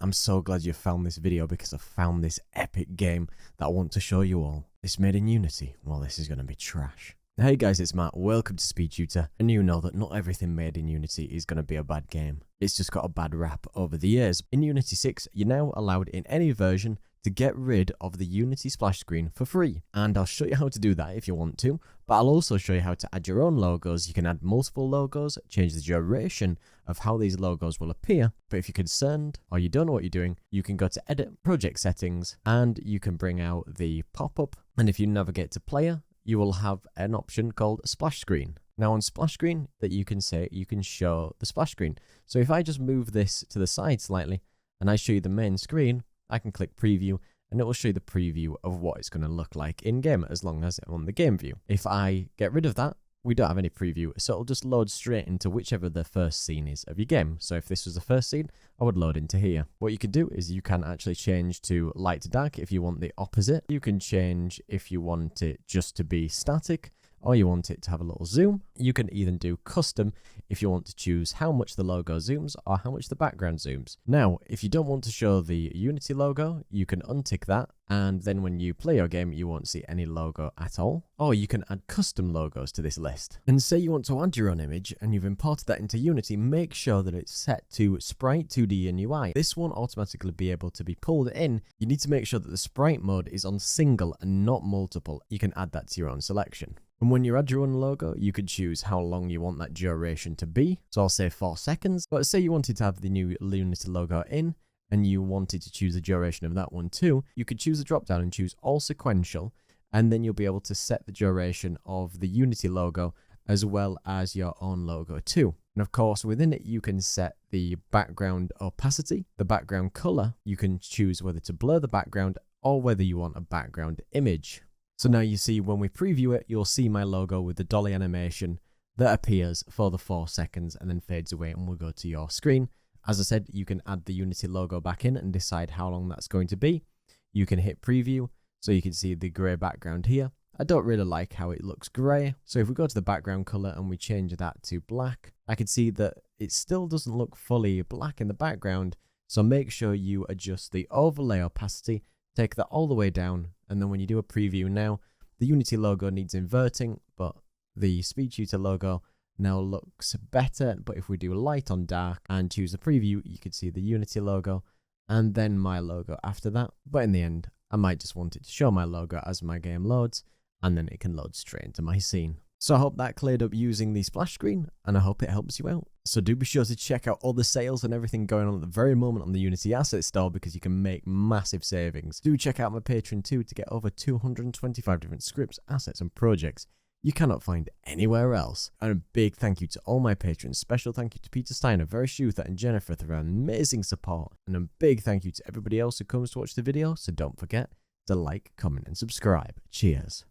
I'm so glad you found this video because I found this epic game that I want to show you all. It's made in Unity. Well, this is going to be trash. Hey guys, it's Matt. Welcome to SpeedTutor. And you know that not everything made in Unity is going to be a bad game. It's just got a bad rap over the years. In Unity 6, you're now allowed in any version to get rid of the Unity splash screen for free. And I'll show you how to do that if you want to, but I'll also show you how to add your own logos. You can add multiple logos, change the duration of how these logos will appear. But if you're concerned or you don't know what you're doing, you can go to Edit, Project Settings, and you can bring out the pop-up. And if you navigate to Player, you will have an option called Splash Screen. Now on Splash Screen, that you can show the splash screen. So if I just move this to the side slightly and I show you the main screen, I can click Preview and it will show you the preview of what it's going to look like in game as long as I'm on the game view. If I get rid of that, we don't have any preview, so it'll just load straight into whichever the first scene is of your game. So if this was the first scene, I would load into here. What you can do is you can actually change to light to dark if you want the opposite. You can change if you want it just to be static, or you want it to have a little zoom. You can even do custom if you want to choose how much the logo zooms or how much the background zooms. Now, if you don't want to show the Unity logo, you can untick that, and then when you play your game, you won't see any logo at all. Or you can add custom logos to this list. And say you want to add your own image and you've imported that into Unity, make sure that it's set to Sprite 2D and UI. This won't automatically be able to be pulled in. You need to make sure that the sprite mode is on single and not multiple. You can add that to your own selection. And when you add your own logo, you could choose how long you want that duration to be. So I'll say 4 seconds, but say you wanted to have the new Unity logo in and you wanted to choose the duration of that one too, you could choose the drop down and choose all sequential, and then you'll be able to set the duration of the Unity logo as well as your own logo too. And of course, within it, you can set the background opacity, the background color. You can choose whether to blur the background or whether you want a background image. So now you see when we preview it, you'll see my logo with the dolly animation that appears for the 4 seconds and then fades away and will go to your screen. As I said, you can add the Unity logo back in and decide how long that's going to be. You can hit preview, so you can see the grey background here. I don't really like how it looks grey. So if we go to the background color and we change that to black, I can see that it still doesn't look fully black in the background. So make sure you adjust the overlay opacity, take that all the way down, and then when you do a preview now, the Unity logo needs inverting, but the SpeedTutor logo now looks better. But if we do light on dark and choose the preview, you can see the Unity logo and then my logo after that. But in the end, I might just want it to show my logo as my game loads, and then it can load straight into my scene. So I hope that cleared up using the splash screen, and I hope it helps you out. So do be sure to check out all the sales and everything going on at the very moment on the Unity Asset Store, because you can make massive savings. Do check out my Patreon too to get over 225 different scripts, assets and projects you cannot find anywhere else. And a big thank you to all my patrons. Special thank you to Peter Steiner, Very Shuther and Jennifer for their amazing support. And a big thank you to everybody else who comes to watch the video. So don't forget to like, comment and subscribe. Cheers.